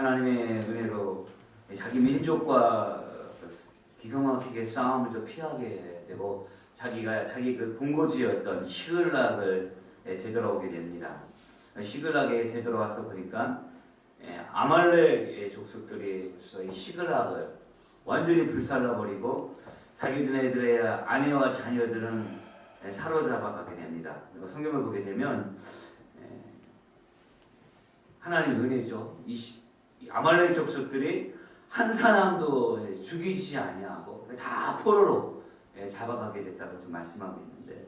하나님의 은혜로 자기 민족과 기가 막히게 싸움을 좀 피하게 되고 자기 그 본거지였던 시글락을 되돌아오게 됩니다. 시글락에 되돌아와서 보니까 아말렉의 족속들이 이 시글락을 완전히 불살라버리고 자기들의 아내와 자녀들은 사로잡아 가게 됩니다. 성경을 보게 되면 하나님의 은혜죠. 이 아말렉 족속들이 한 사람도 죽이지 아니하고 다 포로로 잡아가게 됐다고 좀 말씀하고 있는데,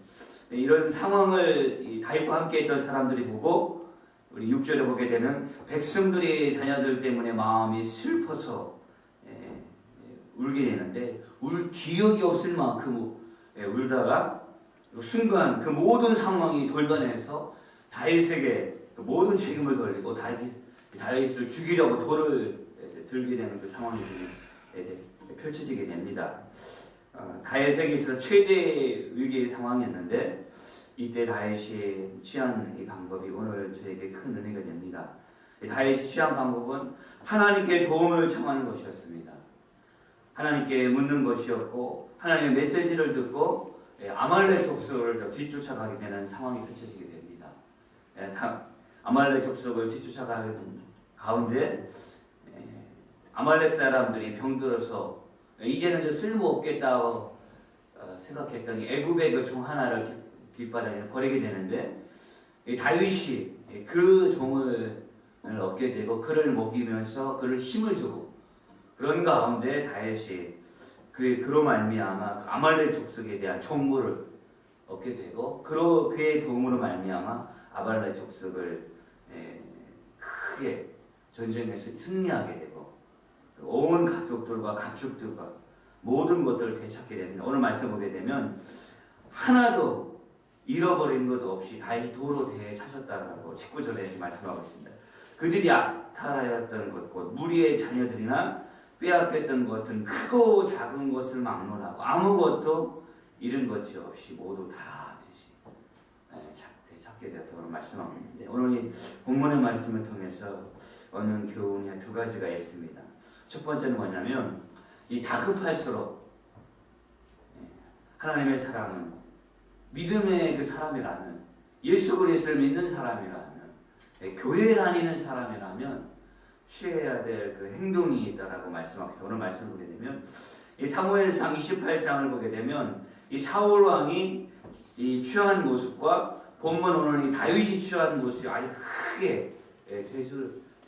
이런 상황을 다윗과 함께 했던 사람들이 보고 우리 6절에 보게 되면 백성들이 자녀들 때문에 마음이 슬퍼서 울게 되는데 울 기억이 없을 만큼 울다가 순간 그 모든 상황이 돌변해서 다윗에게 그 모든 책임을 돌리고 다윗을 죽이려고 돌을 들게 되는 그 상황이 펼쳐지게 됩니다. 다윗에게 있어서 최대 위기의 상황이었는데 이때 다윗이 취한 이 방법이 오늘 저에게 큰 은혜가 됩니다. 다윗이 취한 방법은 하나님께 도움을 청하는 것이었습니다. 하나님께 묻는 것이었고 하나님의 메시지를 듣고 아말렉 족속을 뒤쫓아가게 되는 상황이 펼쳐지게 됩니다. 아말렉 족속을 뒤쫓아가는 가운데 아말렉 사람들이 병들어서 이제는 쓸모없겠다고 생각했더니 애굽의 그 종 하나를 뒷바닥에 버리게 되는데 다윗이 그 종을 얻게 되고 그를 먹이면서 그를 힘을 주고 그런 가운데 다윗이 그로 말미암아 아말렉 족속에 대한 정보를 얻게 되고 그의 도움으로 말미암아 아말렉 족속을 크게 전쟁에서 승리하게 되고 온 가족들과 가축들과 모든 것들을 되찾게 됩니다. 오늘 말씀 보게 되면 하나도 잃어버린 것 없이 다윗이 도로 되찾았다라고 19절에 말씀하고 있습니다. 그들이 악탈하였던 것, 곧 무리의 자녀들이나 빼앗겼던 것은 크고 작은 것을 막론하고 아무것도 잃은 것이 없이 모두 다 되찾게 되었다고 말씀하고 있는데, 오늘 이 본문의 말씀을 통해서 얻는 교훈이 두 가지가 있습니다. 첫 번째는 뭐냐면 이 다급할수록 하나님의 사람은 믿음의 그 사람이라면, 예수 그리스도를 믿는 사람이라면, 교회에 다니는 사람이라면 취해야 될 그 행동이 있다라고 말씀합니다. 오늘 말씀을 보게 되면 이 사무엘상 28장을 보게 되면 이 사울 왕이 이 취한 모습과 본문 오늘 이 다윗이 취한 모습이 아주 크게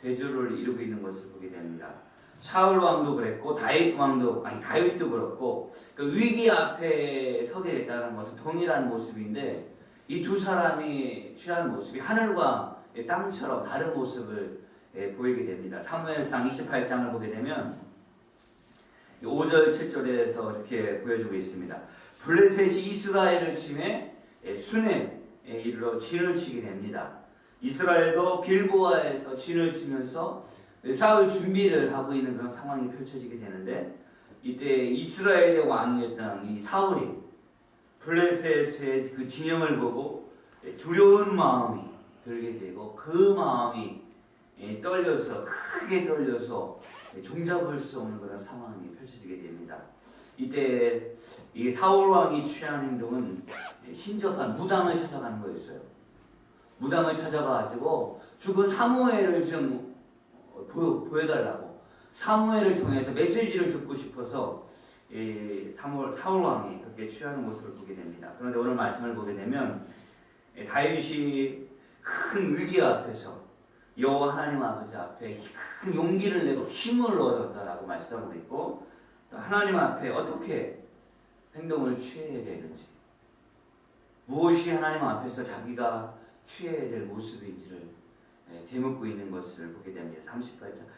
대조를 이루고 있는 것을 보게 됩니다. 사울 왕도 그랬고 다윗도 그렇고 그 위기 앞에 서게 됐다는 것은 동일한 모습인데 이 두 사람이 취한 모습이 하늘과 땅처럼 다른 모습을 보이게 됩니다. 사무엘상 28장을 보게 되면 5절 7절에서 이렇게 보여주고 있습니다. 블레셋이 이스라엘을 침해 수넴에 이르러 진을 치게 됩니다. 이스라엘도 길보아에서 진을 치면서 싸울 준비를 하고 있는 그런 상황이 펼쳐지게 되는데, 이때 이스라엘의 왕이었던 이 사울이 블레셋의 그 진영을 보고 두려운 마음이 들게 되고 그 마음이 크게 떨려서 종잡을 수 없는 그런 상황이 펼쳐지게 됩니다. 이때 이 사울 왕이 취한 행동은 신접한 무당을 찾아가는 거였어요. 무당을 찾아가지고 죽은 사무엘을 좀 보여달라고, 사무엘을 통해서 메시지를 듣고 싶어서 사울 왕이 그렇게 취하는 모습을 보게 됩니다. 그런데 오늘 말씀을 보게 되면 다윗이 큰 위기 앞에서 여호와 하나님 아버지 앞에 큰 용기를 내고 힘을 얻었다라고 말씀하고 있고, 또 하나님 앞에 어떻게 행동을 취해야 되는지, 무엇이 하나님 앞에서 자기가 취해야 될 모습인지를 되묻고 있는 것을 보게 됩니다.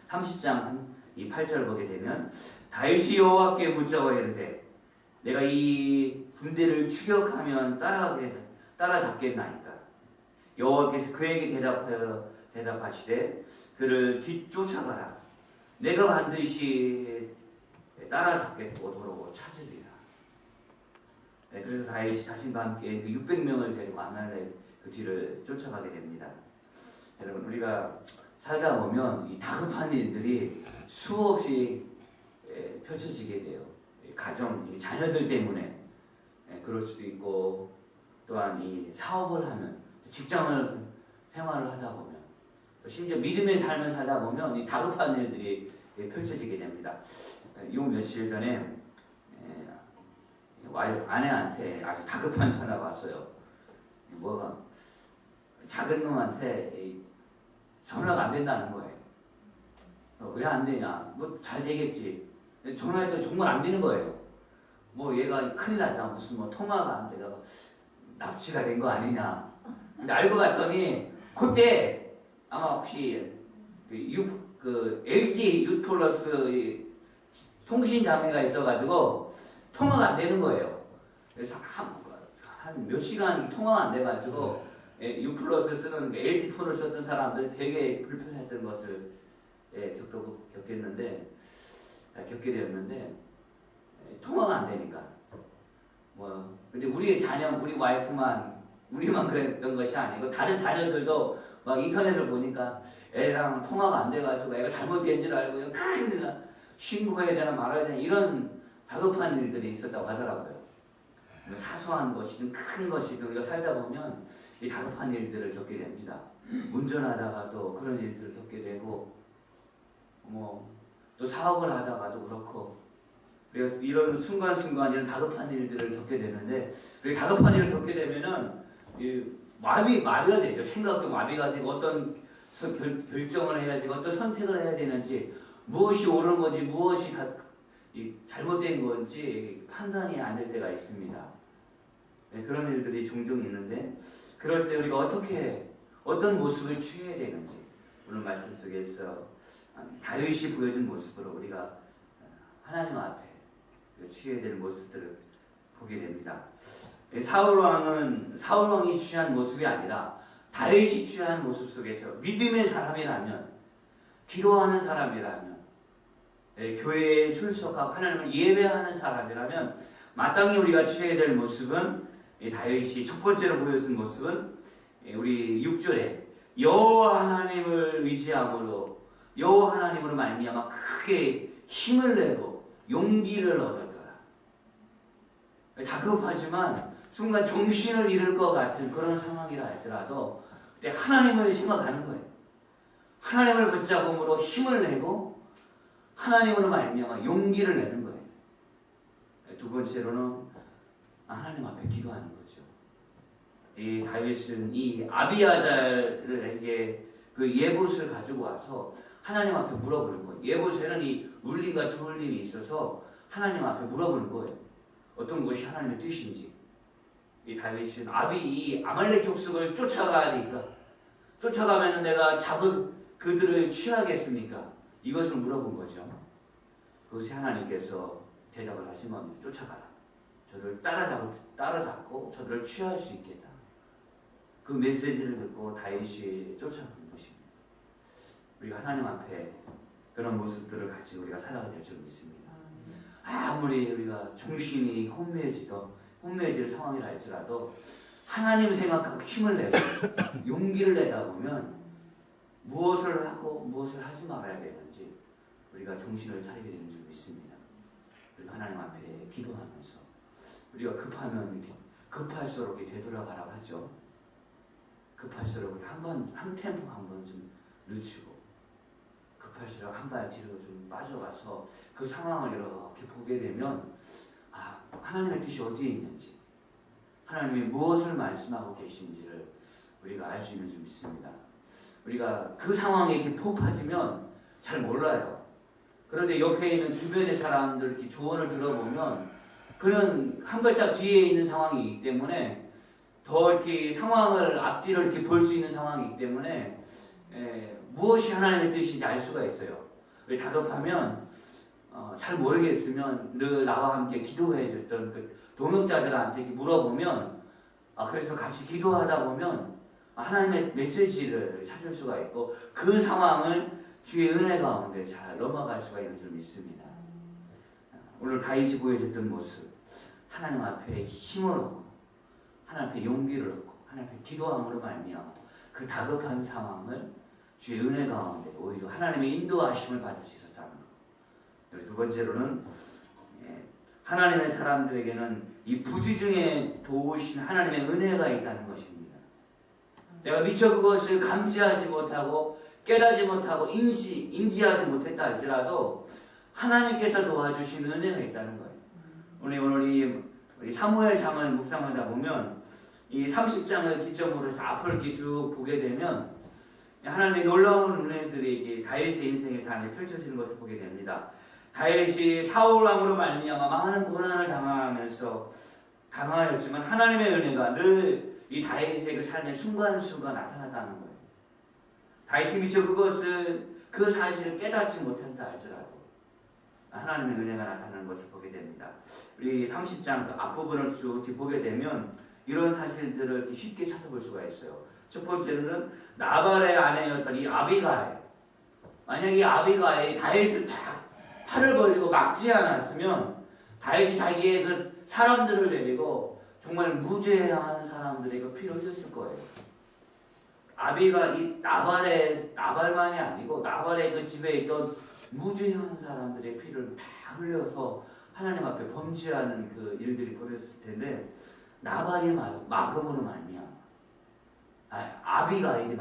30장 이 8절을 보게 되면 다윗이 여호와께 묻자고 이르되 내가 이 군대를 추격하면 따라잡겠나이까. 여호와께서 그에게 대답하시되 그를 뒤쫓아가라. 내가 반드시 따라잡겠고 도로 찾으리라. 그래서 다윗이 자신과 함께 그 600명을 데리고 아말렉 그 뒤를 쫓아가게 됩니다. 여러분, 우리가 살다 보면 이 다급한 일들이 수없이 펼쳐지게 돼요. 가정, 이 자녀들 때문에 그럴 수도 있고, 또한 이 사업을 하면, 직장을 생활을 하다 보면, 또 심지어 믿음의 삶을 살다 보면 이 다급한 일들이 펼쳐지게 됩니다. 요 며칠 전에 아내한테 아주 다급한 전화가 왔어요. 뭐가 작은 놈한테 전화가 안 된다는 거예요. 왜 안 되냐? 뭐 잘 되겠지. 전화해도 정말 안 되는 거예요. 뭐 얘가 큰일 났다. 무슨 뭐 통화가 안 되다가 납치가 된 거 아니냐. 근데 알고 봤더니 그때 아마 혹시 그 LG U 플러스 통신 장애가 있어가지고 통화가 안 되는 거예요. 그래서 한 몇 시간 통화가 안 돼가지고 U 플러스 쓰는 LG 폰을 썼던 사람들이 되게 불편했던 것을 겪게 되었는데 통화가 안 되니까 근데 우리의 자녀, 우리 와이프만 우리만 그랬던 것이 아니고 다른 자녀들도 막 인터넷을 보니까 애랑 통화가 안 돼가지고 애가 잘못된 줄 알고 큰일 나 신고해야 되나 말아야 되나 이런 다급한 일들이 있었다고 하더라고요. 사소한 것이든 큰 것이든 우리가 살다 보면 이 다급한 일들을 겪게 됩니다. 운전하다가도 그런 일들을 겪게 되고 또 사업을 하다가도 그렇고 그래서 이런 순간순간 이런 다급한 일들을 겪게 되는데 다급한 일을 겪게 되면은 마비가 되죠. 생각도 마비가 되고 어떤 결정을 해야 되고 어떤 선택을 해야 되는지 무엇이 옳은 건지 무엇이 잘못된 건지 판단이 안 될 때가 있습니다. 그런 일들이 종종 있는데 그럴 때 우리가 어떤 모습을 취해야 되는지 오늘 말씀 속에서 다윗이 보여준 모습으로 우리가 하나님 앞에 취해야 될 모습들을 보게 됩니다. 사울 왕이 취한 모습이 아니라 다윗이 취한 모습 속에서 믿음의 사람이라면, 기도하는 사람이라면, 교회에 출석하고 하나님을 예배하는 사람이라면 마땅히 우리가 취해야 될 모습은 다윗이 첫 번째로 보여준 모습은 우리 6절에 여호와 하나님을 의지함으로 여호와 하나님으로 말미암아 크게 힘을 내고 용기를 얻었더라. 다급하지만 순간 정신을 잃을 것 같은 그런 상황이라 할지라도 그때 하나님을 생각하는 거예요. 하나님을 붙잡음으로 힘을 내고 하나님으로 말미암아 용기를 내는 거예요. 두 번째로는 하나님 앞에 기도하는 거죠. 이 다윗은 이 아비아달에게 그 예봇을 가지고 와서 하나님 앞에 물어보는 거예요. 예봇에는 이 울림과 두울림이 있어서 하나님 앞에 물어보는 거예요. 어떤 것이 하나님의 뜻인지. 이 다윗은 이 아말렉 족속을 쫓아가면은 내가 그들을 취하겠습니까? 이것을 물어본 거죠. 그것이 하나님께서 대답을 하시면 쫓아가라. 저들을 따라잡고 저들을 취할 수 있겠다. 그 메시지를 듣고 다윗이 쫓아가는 것입니다. 우리가 하나님 앞에 그런 모습들을 같이 우리가 살아가야 될 줄 믿습니다. 아무리 우리가 정신이 혼미해질 상황이라 할지라도 하나님 생각하고 힘을 내고 용기를 내다 보면 무엇을 하고 무엇을 하지 말아야 되는지 우리가 정신을 차리게 되는 줄 믿습니다. 우리가 하나님 앞에 기도하면서 우리가 급하면 급할수록 되돌아가라고 하죠. 급할수록 우리 한 템포 한 번 좀 늦추고 급할수록 한 발 뒤로 좀 빠져가서 그 상황을 이렇게 보게 되면 하나님의 뜻이 어디에 있는지 하나님이 무엇을 말씀하고 계신지를 우리가 알 수 있는 줄 믿습니다. 우리가 그 상황에 이렇게 푹 빠지면 잘 몰라요. 그런데 옆에 있는 주변의 사람들 이렇게 조언을 들어보면 그는 한 발짝 뒤에 있는 상황이기 때문에 더 이렇게 상황을 앞뒤를 이렇게 볼 수 있는 상황이기 때문에 무엇이 하나님의 뜻인지 알 수가 있어요. 다급하면 잘 모르겠으면 늘 나와 함께 기도해 줬던 그 동역자들한테 물어보면 그래서 같이 기도하다 보면 하나님의 메시지를 찾을 수가 있고 그 상황을 주의 은혜 가운데 잘 넘어갈 수가 있는 줄 믿습니다. 오늘 다윗이 보여줬던 모습, 하나님 앞에 힘을 얻고 하나님 앞에 용기를 얻고 하나님 앞에 기도함으로 말미암아 그 다급한 상황을 주의 은혜 가운데 오히려 하나님의 인도하심을 받을 수 있었다는 것. 그리고 두 번째로는 하나님의 사람들에게는 이 부귀 중에 도우신 하나님의 은혜가 있다는 것입니다. 내가 미처 그것을 감지하지 못하고 깨닫지 못하고 인지하지 못했다 할지라도 하나님께서 도와주신 은혜가 있다는 거예요. 오늘 우리 사무엘상을 묵상하다 보면 이 30장을 기점으로 해서 앞을 이렇게 쭉 보게 되면 하나님의 놀라운 은혜들이 다윗의 인생의 삶에 펼쳐지는 것을 보게 됩니다. 다윗이 사울 왕으로 말미암아 많은 고난을 당하였지만 하나님의 은혜가 늘 이 다윗의 그 삶의 순간순간 나타났다는 거예요. 다윗이 미처 그 사실을 깨닫지 못한다 할지라도 하나님의 은혜가 나타나는 것을 보게 됩니다. 우리 30장 그 앞부분을 쭉 이렇게 보게 되면 이런 사실들을 이렇게 쉽게 찾아볼 수가 있어요. 첫 번째는 나발의 아내였던 이 아비가일. 만약 이 아비가일이 다윗을 딱 팔을 벌리고 막지 않았으면 다윗이 자기의 그 사람들을 데리고 정말 무죄한 사람들에게 피를 흘렸을 거예요. 아비가 이 나발만이 아니고 나발의 그 집에 있던 무죄한 사람들의 피를 다 흘려서 하나님 앞에 범죄하는 그 일들이 벌어졌을 텐데 나발이 마금으로 말미암아 아비가일이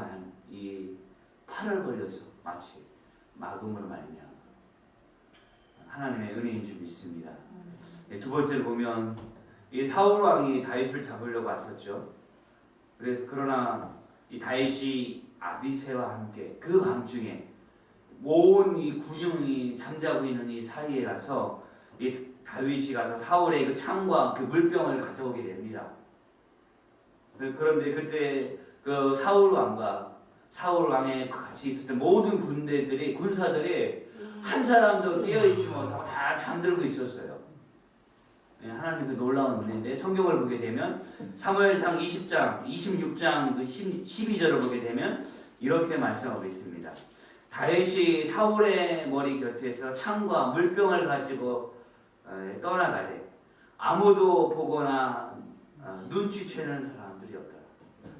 이 팔을 벌려서 마치 마금으로 말미암아 하나님의 은혜인 줄 믿습니다. 두 번째로 보면 이 사울 왕이 다윗을 잡으려고 왔었죠. 그러나 이 다윗이 아비새와 함께 그 밤중에 온 이 군영이 잠자고 있는 이 사이에 가서 이 다윗이 가서 사울의 그 창과 그 물병을 가져오게 됩니다. 그런데 그때 그 사울 왕의 같이 있었던 모든 군사들이 한 사람도 깨어있지 못하고 다 잠들고 있었어요. 하나님의 그 놀라운 은혜인데 성경을 보게 되면 사무엘상 20장, 26장 12절을 보게 되면 이렇게 말씀하고 있습니다. 다윗이 사울의 머리 곁에서 창과 물병을 가지고 떠나가되 아무도 보거나 눈치채는 사람들이 없더라.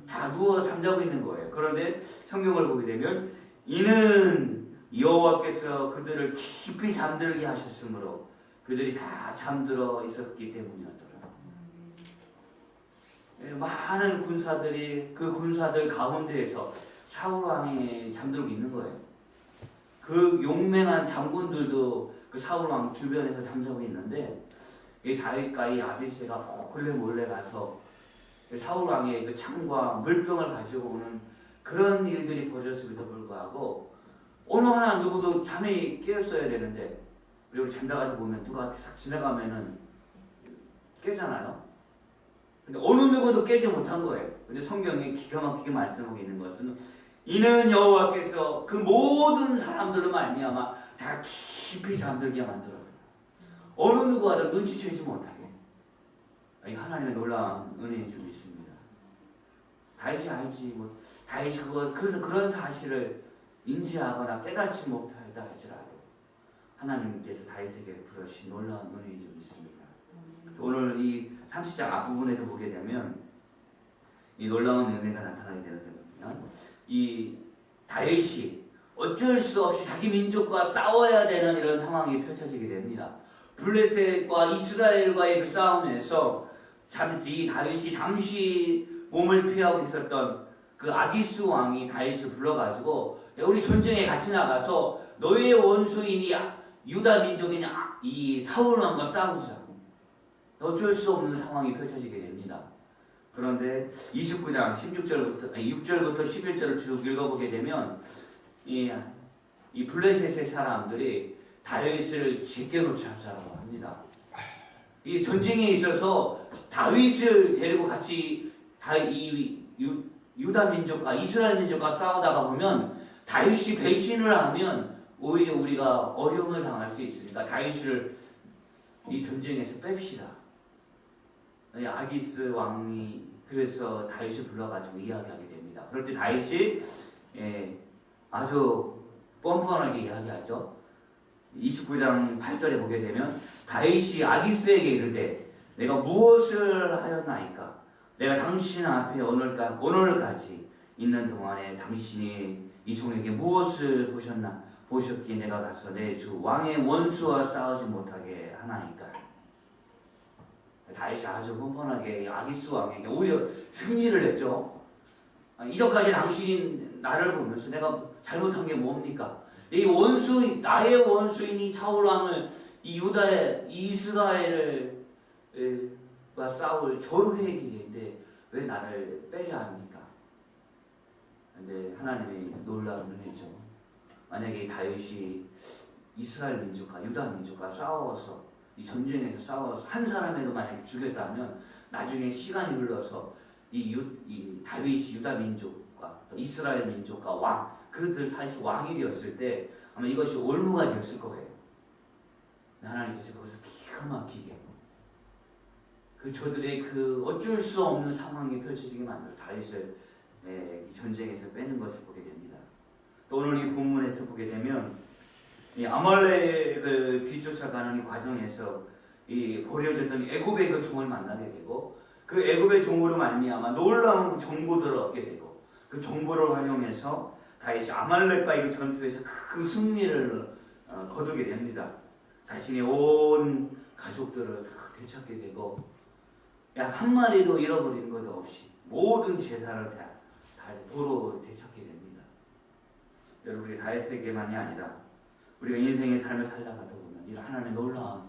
다 누워 잠자고 있는 거예요. 그런데 성경을 보게 되면 이는 여호와께서 그들을 깊이 잠들게 하셨으므로 그들이 다 잠들어 있었기 때문이었더라. 많은 군사들이 그 군사들 가운데에서 사울 왕이 잠들고 있는 거예요. 그 용맹한 장군들도 그 사울 왕 주변에서 잠자고 있는데 이 다윗과 이 아비새가 몰래 가서 사울 왕의 그 창과 물병을 가지고 오는 그런 일들이 벌어졌음에도 불구하고 어느 하나 누구도 잠이 깨었어야 되는데 우리 잠자가다 보면 누가 싹 지나가면은 깨잖아요. 근데 어느 누구도 깨지 못한 거예요. 근데 성경에 기가 막히게 말씀하고 있는 것은 이는 여호와께서 그 모든 사람들로 말미암아 다 깊이 잠들게 만들었다. 어느 누구와도 눈치채지 못하게. 이 하나님의 놀라운 은혜인 줄 믿습니다. 다윗이 알지 다윗이 그래서 그런 사실을 인지하거나 깨닫지 못하다 할지라도 하나님께서 다윗에게 부르신 놀라운 은혜인 줄 믿습니다. 오늘 이 30장 앞부분에도 보게 되면 이 놀라운 은혜가 나타나게 되는데 이 다윗이 어쩔 수 없이 자기 민족과 싸워야 되는 이런 상황이 펼쳐지게 됩니다. 블레셋과 이스라엘과의 그 싸움에서 이 다윗이 잠시 몸을 피하고 있었던 그 아기스 왕이 다윗을 불러가지고 우리 전쟁에 같이 나가서 너의 원수인 유다 민족인 이 사울 왕과 싸우자. 어쩔 수 없는 상황이 펼쳐지게 됩니다. 그런데 29장 6절부터 11절을 쭉 읽어보게 되면 이 블레셋의 사람들이 다윗을 제껴놓지 않자고 합니다. 이 전쟁에 있어서 다윗을 데리고 같이 유다 민족과 이스라엘 민족과 싸우다가 보면 다윗이 배신을 하면 오히려 우리가 어려움을 당할 수 있으니까 다윗을 이 전쟁에서 뺍시다. 아기스 왕이 그래서 다윗을 불러가지고 이야기하게 됩니다. 그럴 때 다윗이 아주 뻔뻔하게 이야기하죠. 29장 8절에 보게 되면 다윗이 아기스에게 이르되 내가 무엇을 하였나이까? 내가 당신 앞에 오늘까지 있는 동안에 당신이 이 종에게 무엇을 보셨기에 내가 가서 내 주 왕의 원수와 싸우지 못하게 하나이까. 다윗이 아주 뻔뻔하게 아기스 왕에게 오히려 승리를 했죠. 이전까지 당신이 나를 보면서 내가 잘못한 게 뭡니까? 이 원수, 나의 원수인 이 사울 왕을 이 유다의 이스라엘을 싸울 저주의 길인데 왜 나를 빼려 합니까? 근데 하나님의 놀라운 은혜죠. 만약에 다윗이 이스라엘 민족과 유다 민족과 싸워서 이 전쟁에서 싸워서 한 사람에도 만약에 죽였다면 나중에 시간이 흘러서 이 다윗이 유다 민족과 이스라엘 민족과 왕 그들 사이에서 왕이 되었을 때 아마 이것이 올무가 되었을 거예요. 하나님께서 그것을 기가 막히게 그 저들의 그 어쩔 수 없는 상황이 펼쳐지게 만들어 다윗을 이 전쟁에서 빼는 것을 보게 됩니다. 또 오늘 이 본문에서 보게 되면 이 아말렉을 뒤쫓아가는 이 과정에서 이 버려졌던 애굽의 그 종을 만나게 되고 그 애굽의 종으로 말미암아 놀라운 그 정보들을 얻게 되고 그 정보를 활용해서 다윗이 아말렉과의 그 전투에서 큰 승리를 거두게 됩니다. 자신의 온 가족들을 되찾게 되고 한 마리도 잃어버리는 것도 없이 모든 제사를 다 도로 되찾게 됩니다. 여러분 우리 다윗에게만이 아니라 우리가 인생의 삶을 살다가다 보면 이런 하나님의 놀라운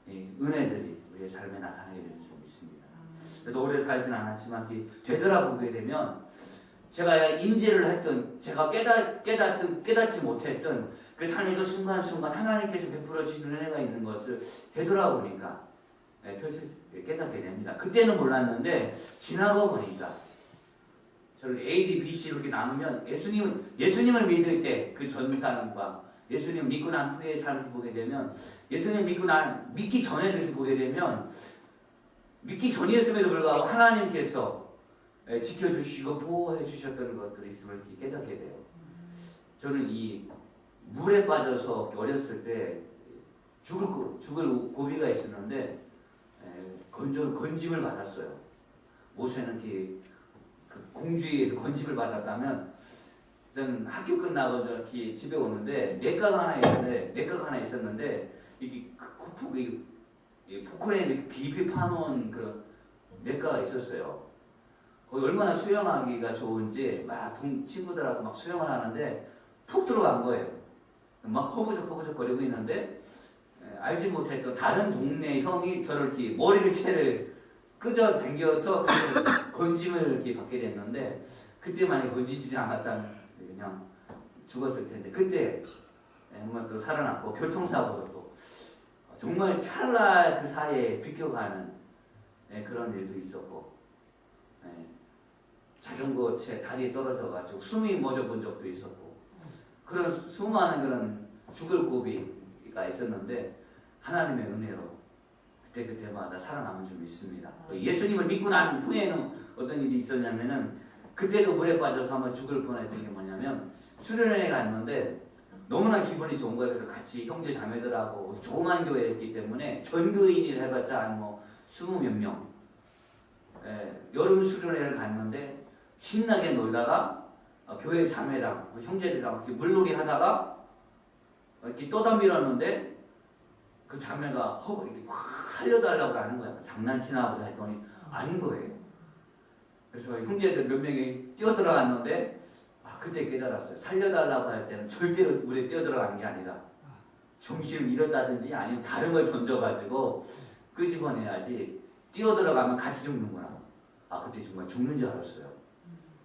은혜들이 우리의 삶에 나타나게 되는 줄 믿습니다. 그래도 오래 살진 않았지만 되돌아보게 되면 제가 인지를 했던 제가 깨닫지 못했던 그 삶의 그 순간순간 하나님께서 베풀어 주신 은혜가 있는 것을 되돌아보니까 깨닫게 됩니다. 그때는 몰랐는데 지나고 보니까 저를 A, D, B, C 이렇게 나누면 예수님을 믿을 때 그 전 사람과 예수님 믿고 난 후의 삶을 보게 되면 예수님 믿기 전에도 이렇게 보게 되면 믿기 전이었음에도 불구하고 하나님께서 지켜주시고 보호해 주셨던 것들이 있음을 깨닫게 돼요. 저는 이 물에 빠져서 어렸을 때 죽을 고비가 있었는데 건짐을 받았어요. 모세는 그 공주의 건짐을 받았다면 저는 학교 끝나고 저렇게 집에 오는데 내과가 하나 있었는데 이게 포크레인에 이렇게 깊이 파놓은 그런 내과가 있었어요. 거기 얼마나 수영하기가 좋은지 막 친구들하고 막 수영을 하는데 푹 들어간 거예요. 막 허부적거리고 있는데 알지 못했던 다른 동네 형이 저를 이렇게 머리를 채를 끄져 당겨서 건짐을 이렇게 받게 됐는데 그때 만약에 건지지 않았다면 그냥 죽었을 텐데 그때 한번 또 살아났고 교통사고도 또 정말 찰나 그 사이에 비껴가는 그런 일도 있었고 자전거채 다리에 떨어져가지고 숨이 멎어본 적도 있었고 그런 수많은 그런 죽을 고비가 있었는데 하나님의 은혜로 그때마다 살아남은 줄 믿습니다. 또 예수님을 믿고 난 후에는 어떤 일이 있었냐면은 그때도 물에 빠져서 한번 죽을 뻔했던 게 뭐냐면 수련회에 갔는데 너무나 기분이 좋은 거예요. 그래서 같이 형제 자매들하고 조그만 교회였기 때문에 전교인이 해봤자 한 20몇 명 여름 수련회를 갔는데 신나게 놀다가 교회 자매랑 형제들이랑 이렇게 물놀이 하다가 이렇게 떠담밀었는데 그 자매가 이렇게 확 살려달라고 하는 거야. 장난치나 보다 했더니 아닌 거예요. 그래서 형제들 몇 명이 뛰어들어갔는데 그때 깨달았어요. 살려달라고 할 때는 절대로 물에 뛰어들어가는 게 아니다. 정신을 잃었다든지 아니면 다른 걸 던져가지고 끄집어내야지 뛰어들어가면 같이 죽는구나. 그때 정말 죽는 줄 알았어요.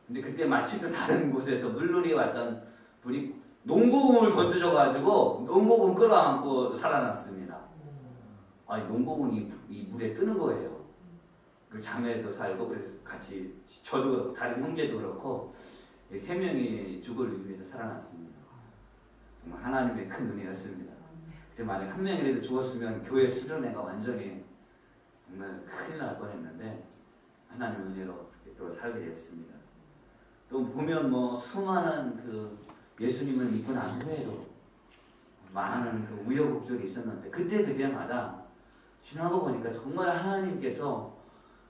근데 그때 마침 또 다른 곳에서 물놀이 왔던 분이 농구공을 던져줘가지고 농구공 끌어안고 살아났습니다. 농구공이 이 물에 뜨는 거예요. 그 자매도 살고 그래서 같이 저도 그렇고 다른 형제도 그렇고 3명이 죽을 위해서 살아났습니다. 정말 하나님의 큰 은혜였습니다. 그때 만약 한 명이라도 죽었으면 교회 수련회가 완전히 정말 큰일 날 뻔했는데 하나님의 은혜로 또 살게 되었습니다. 또 보면 수많은 그 예수님을 믿고 난 후에도 많은 그 우여곡절이 있었는데 그때마다 지나고 보니까 정말 하나님께서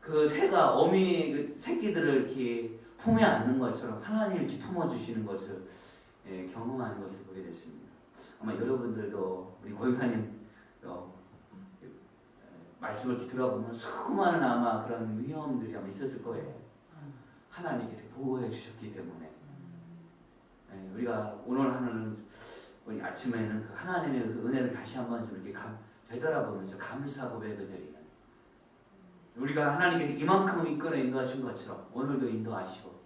그 새가 어미 그 새끼들을 이렇게 품에 안는 것처럼 하나님이 이렇게 품어주시는 것을 경험하는 것을 보게 됐습니다. 아마 여러분들도 우리 권사님 말씀을 이렇게 들어보면 수많은 아마 그런 위험들이 아마 있었을 거예요. 하나님께서 보호해 주셨기 때문에 우리가 오늘 하는 우리 아침에는 그 하나님의 그 은혜를 다시 한번 좀 이렇게 되돌아보면서 감사 고백을 드리는, 우리가 하나님께서 이만큼 이끌어 인도하신 것처럼 오늘도 인도하시고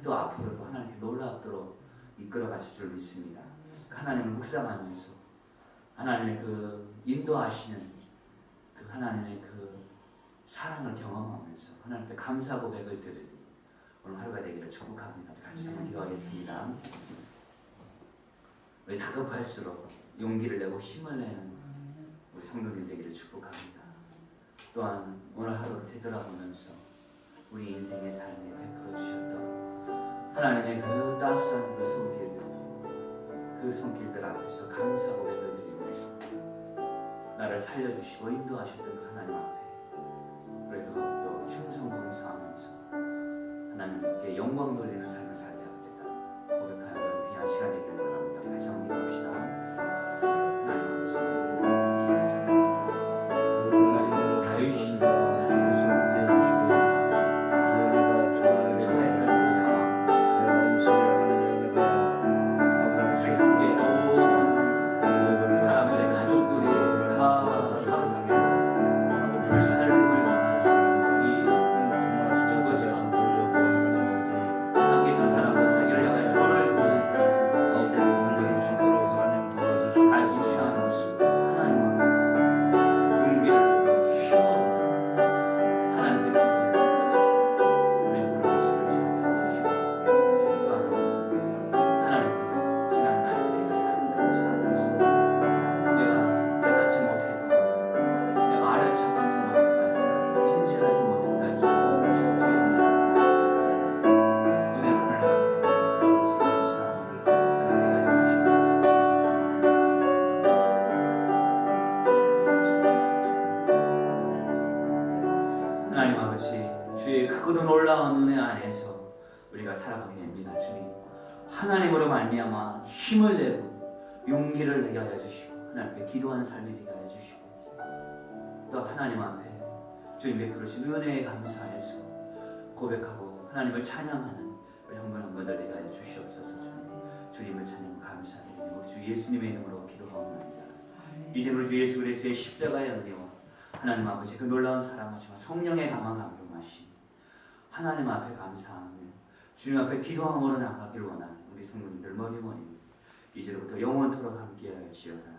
또 앞으로도 하나님께서 놀랍도록 이끌어 가실 줄 믿습니다. 하나님을 묵상하면서 하나님의 그 인도하시는 그 하나님의 그 사랑을 경험하면서 하나님께 감사 고백을 드리는 오늘 하루가 되기를 축복합니다. 같이 한번 기도하겠습니다. 우리 다급할수록 용기를 내고 힘을 내는 우리 성도님 되기를 축복합니다. 또한 오늘 하루를 되돌아보면서 우리 인생의 삶에 베풀어 주셨던 하나님의 그 따스한 그 손길들 앞에서 감사 고백을 드리면서 나를 살려주시고 인도하셨던 그 하나님 앞에 우리 더욱더 충성 봉사하면서 하나님께 영광 돌리는 삶을 살게 하겠다 고백하는 귀한 시간 되기를 바랍니다. 같이 한번 기도합시다. 하나님 아버지, 다윗이 주의 크고도 놀라운 은혜 안에서 우리가 살아가게 됩니다. 주님, 하나님으로 말미암아 힘을 내고 용기를 내게 하여 주시고 하나님 앞에 기도하는 삶이 되게 하여 주시고 또 하나님 앞에 주님 베풀으신 은혜에 감사해서 고백하고 하나님을 찬양하는 우리 한 분 한 분들 되게 하여 주시옵소서. 주님을 찬양 감사드리며 우리 주 예수님의 이름으로 기도하옵나이다. 이제 우리 주 예수 그리스도의 십자가의 은혜와 하나님 아버지 그 놀라운 사랑하시고 성령의 강한 감동하심 하나님 앞에 감사하며 주님 앞에 기도함으로 나가길 원하는 우리 성도님들 머리머리 이제부터 영원토록 함께할지어다.